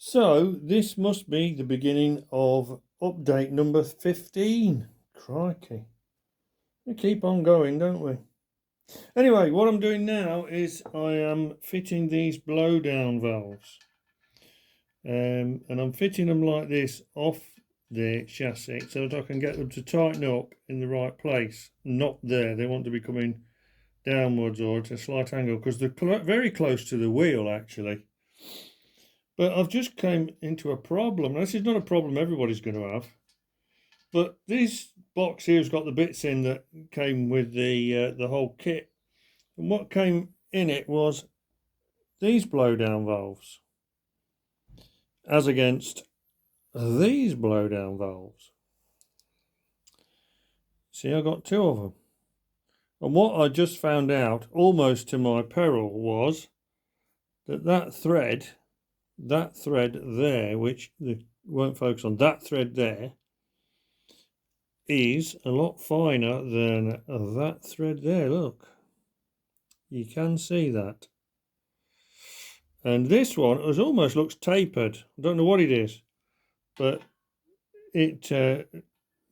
So this must be the beginning of update number 15. Crikey. We keep on going, don't we? Anyway, what I'm doing now is I am fitting these blowdown valves. And I'm fitting them like this off the chassis so that I can get them to tighten up in the right place. Not there. They want to be coming downwards or at a slight angle because they're very close to the wheel actually. But I've just came into a problem. This is not a problem everybody's going to have. But this box here has got the bits in that came with the whole kit. And what came in it was these blowdown valves, as against these blowdown valves. See, I got two of them. And what I just found out, almost to my peril, was that thread there, which they won't focus on, that thread there is a lot finer than that thread there. Look, you can see that. And this one almost looks tapered. I don't know what it is, but it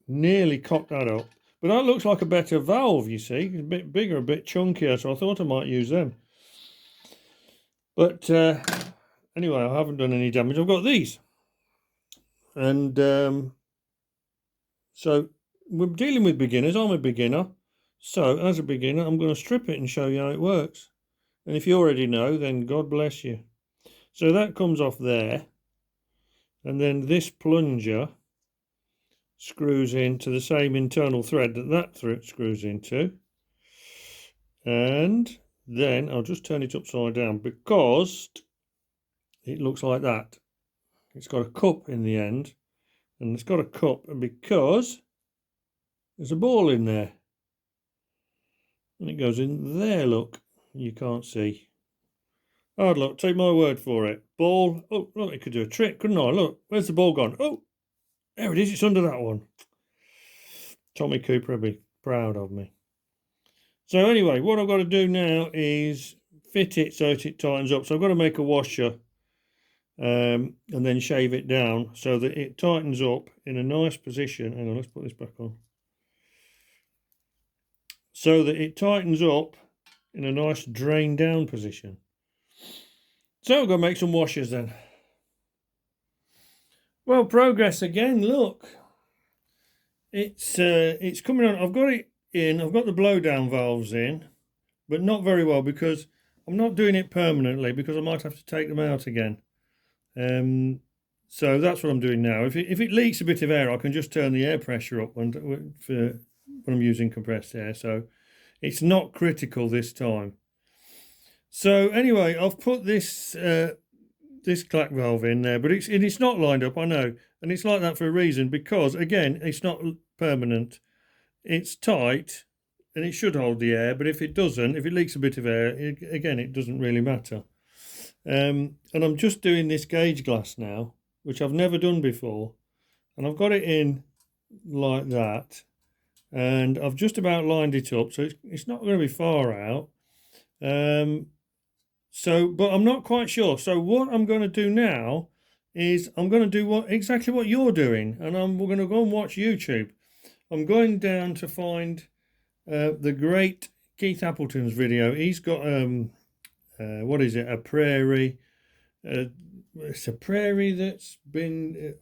nearly cocked that up. But that looks like a better valve, you see. It's a bit bigger, a bit chunkier, so I thought I might use them. But anyway, I haven't done any damage. I've got these. And so we're dealing with beginners. I'm a beginner. So as a beginner, I'm going to strip it and show you how it works. And if you already know, then God bless you. So that comes off there. And then this plunger screws into the same internal thread that thread screws into. And then I'll just turn it upside down because it looks like that. It's got a cup in the end, and it's got a cup because there's a ball in there. And it goes in there, look. You can't see. Hard luck, take my word for it. Ball. Oh, look, it could do a trick, couldn't I? Look, where's the ball gone? Oh, there it is, it's under that one. Tommy Cooper will be proud of me. So anyway, what I've got to do now is fit it so that it tightens up. So I've got to make a washer and then shave it down so that it tightens up in a nice position. Hang on, let's put this back on. So that it tightens up in a nice drain down position. So I've got to make some washers then. Well, progress again, look. It's coming on. I've got it in, I've got the blowdown valves in, but not very well because I'm not doing it permanently because I might have to take them out again. So that's what I'm doing now. If it leaks a bit of air, I can just turn the air pressure up when I'm using compressed air. So it's not critical this time. So anyway, I've put this clack valve in there, but it's not lined up, I know, and it's like that for a reason because again, it's not permanent. It's tight, and it should hold the air. But if it doesn't, if it leaks a bit of air, again, it doesn't really matter. And I'm just doing this gauge glass now, which I've never done before, and I've got it in like that, and I've just about lined it up, so it's not going to be far out. But I'm not quite sure. So what I'm going to do now is I'm going to do exactly what you're doing, and we're going to go and watch YouTube. I'm going down to find the great Keith Appleton's video. He's got what is it? A prairie. It's a prairie that's been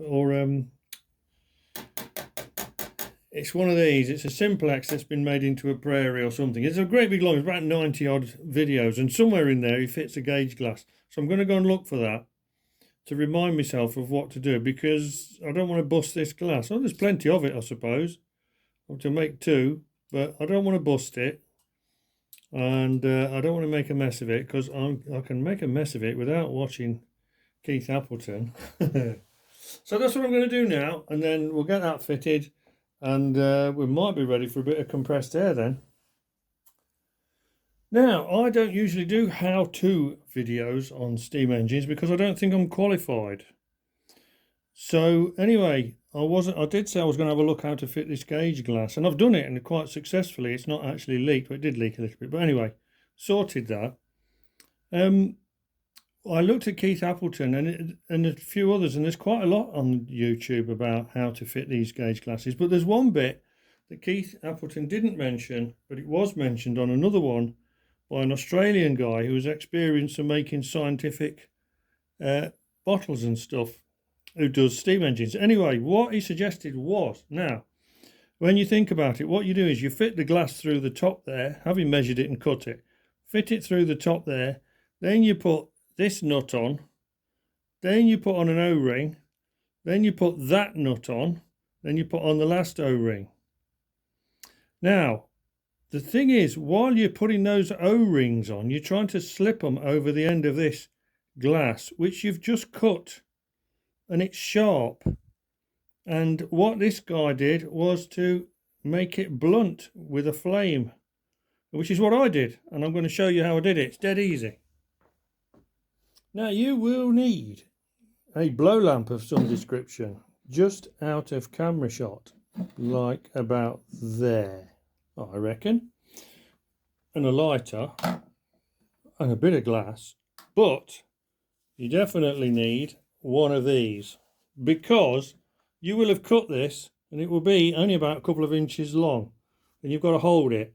it's one of these. It's a Simplex that's been made into a prairie or something. It's a great big long. It's about 90 odd videos, and somewhere in there he fits a gauge glass. So I'm going to go and look for that to remind myself of what to do because I don't want to bust this glass. Oh, there's plenty of it, I suppose. I have to make two, but I don't want to bust it, and I don't want to make a mess of it because I can make a mess of it without watching Keith Appleton. So that's what I'm going to do now, and then we'll get that fitted, and we might be ready for a bit of compressed air then. Now, I don't usually do how-to videos on steam engines because I don't think I'm qualified. So anyway, I did say I was going to have a look how to fit this gauge glass, and I've done it and quite successfully. It's not actually leaked, but it did leak a little bit. But anyway, sorted that. I looked at Keith Appleton and a few others, and there's quite a lot on YouTube about how to fit these gauge glasses. But there's one bit that Keith Appleton didn't mention, but it was mentioned on another one by an Australian guy who was experienced in making scientific bottles and stuff, who does steam engines. Anyway, what he suggested was, now, when you think about it, what you do is you fit the glass through the top there, having measured it and cut it, fit it through the top there, then you put this nut on, then you put on an O-ring, then you put that nut on, then you put on the last O-ring. Now, the thing is, while you're putting those O-rings on, you're trying to slip them over the end of this glass, which you've just cut, and it's sharp. And what this guy did was to make it blunt with a flame, which is what I did, and I'm going to show you how I did it. It's dead easy. Now you will need a blow lamp of some description, just out of camera shot, like about there, I reckon, and a lighter and a bit of glass. But you definitely need one of these, because you will have cut this and it will be only about a couple of inches long, and you've got to hold it,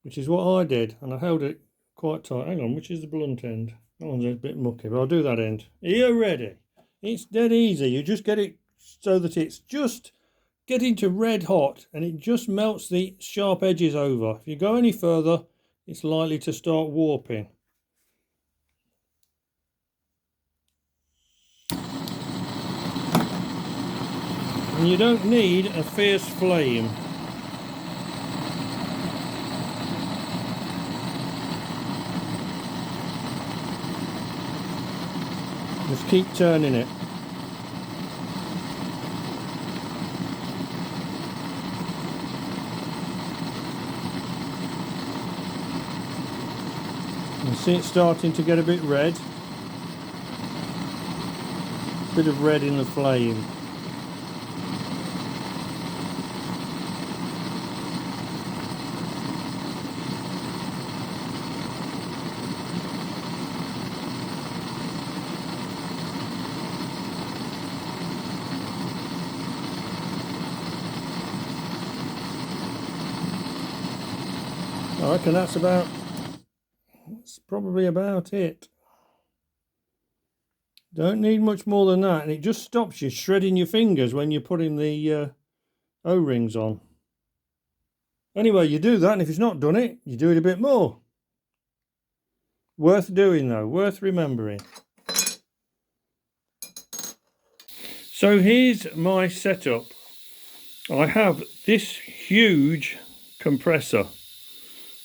which is what I did, and I held it quite tight. Hang on, which is the blunt end? That one's a bit mucky, but I'll do that end. Are you ready? It's dead easy. You just get it so that it's just getting to red hot and it just melts the sharp edges over. If you go any further, it's likely to start warping. And you don't need a fierce flame. Just keep turning it. You see it starting to get a bit red. Bit of red in the flame. I reckon that's probably about it. Don't need much more than that, and it just stops you shredding your fingers when you're putting the O-rings on. Anyway, you do that, and if it's not done it, you do it a bit more. Worth doing though, worth remembering. So here's my setup. I have this huge compressor.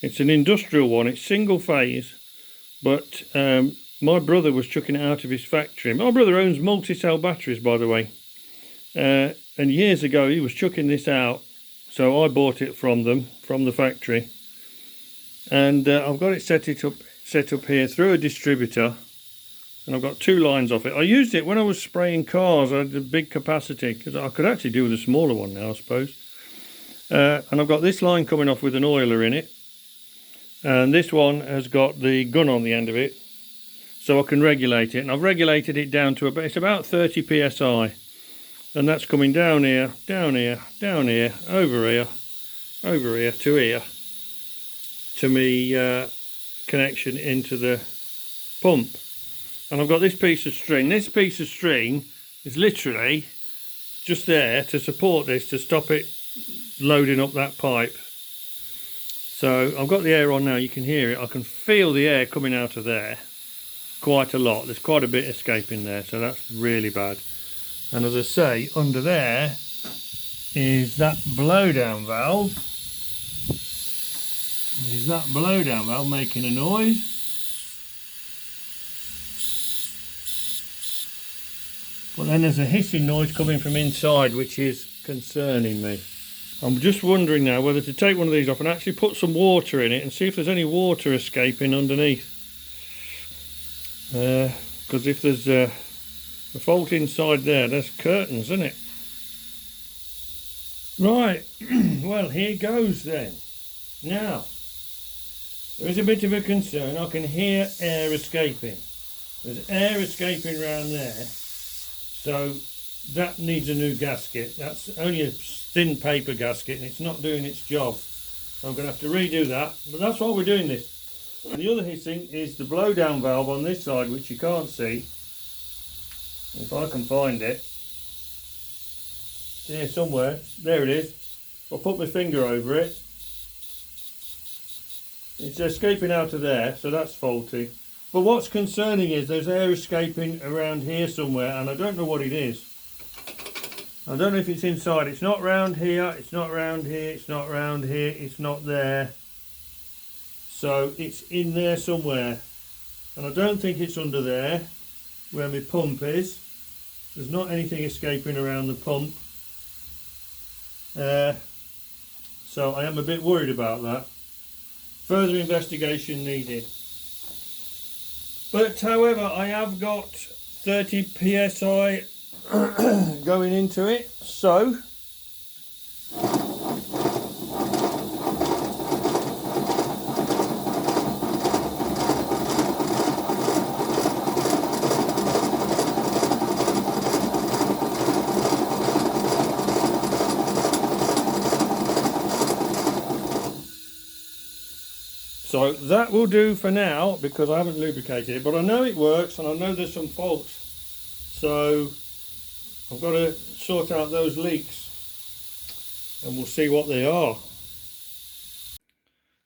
It's an industrial one, it's single phase, but my brother was chucking it out of his factory. My brother owns multi-cell batteries, by the way, and years ago he was chucking this out, so I bought it from them, from the factory, and I've got it set up here through a distributor, and I've got two lines off it. I used it when I was spraying cars. I had a big capacity, because I could actually do with a smaller one now, I suppose. And I've got this line coming off with an oiler in it, and this one has got the gun on the end of it, so I can regulate it. And I've regulated it down to it's about 30 psi, and that's coming down here, down here, down here, over here to here, to me connection into the pump. And I've got this piece of string. This piece of string is literally just there to support this, to stop it loading up that pipe. So I've got the air on now, you can hear it. I can feel the air coming out of there quite a lot. There's quite a bit escaping there, so that's really bad. And as I say, under there is that blowdown valve. Is that blowdown valve making a noise? But then there's a hissing noise coming from inside, which is concerning me. I'm just wondering now whether to take one of these off and actually put some water in it and see if there's any water escaping underneath. Because if there's a fault inside there, there's curtains, isn't it? Right, well, here goes then. Now, there is a bit of a concern. I can hear air escaping. There's air escaping around there, so that needs a new gasket. That's only a thin paper gasket and it's not doing its job. So I'm going to have to redo that, but that's why we're doing this. And the other hissing is the blowdown valve on this side, which you can't see. If I can find it. It's here somewhere. There it is. I'll put my finger over it. It's escaping out of there, so that's faulty. But what's concerning is there's air escaping around here somewhere, and I don't know what it is. I don't know if it's inside. It's not round here, it's not round here, it's not round here, it's not there. So it's in there somewhere. And I don't think it's under there, where my pump is. There's not anything escaping around the pump. So I am a bit worried about that. Further investigation needed. But however, I have got 30 psi going into it, so that will do for now, because I haven't lubricated it, but I know it works and I know there's some faults, so I've got to sort out those leaks and we'll see what they are.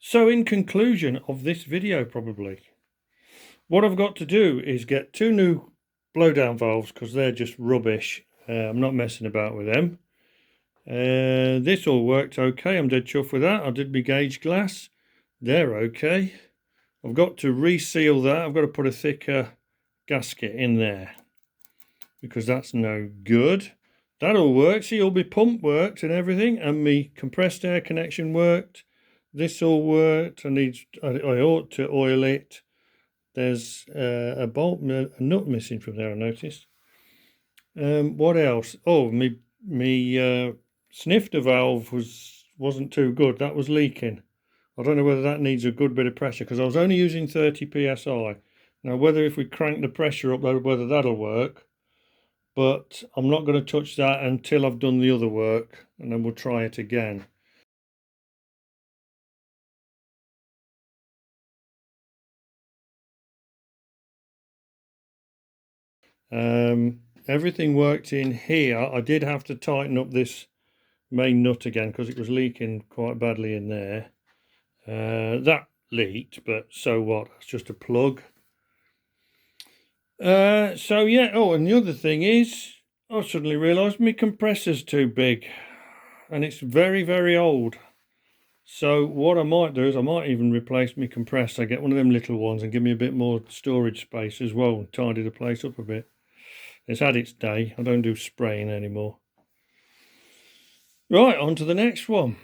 So in conclusion of this video, probably what I've got to do is get 2 new blowdown valves, because they're just rubbish. I'm not messing about with them. This all worked okay. I'm dead chuffed with that. I did my gauge glass. They're okay. I've got to reseal that. I've got to put a thicker gasket in there, because that's no good. That all works. See, all my pump worked and everything, and my compressed air connection worked. This all worked. I ought to oil it. There's a bolt, a nut missing from there, I noticed. What else? Oh, me snifter valve wasn't too good. That was leaking. I don't know whether that needs a good bit of pressure, because I was only using 30 psi. Now, whether if we crank the pressure up, whether that'll work, but I'm not going to touch that until I've done the other work, and then we'll try it again. Everything worked in here. I did have to tighten up this main nut again, because it was leaking quite badly in there. That leaked, but so what? It's just a plug. So yeah. Oh, and the other thing is, I suddenly realised my compressor's too big, and it's very, very old. So what I might do is I might even replace my compressor, get one of them little ones, and give me a bit more storage space as well, and tidy the place up a bit. It's had its day. I don't do spraying anymore. Right, on to the next one.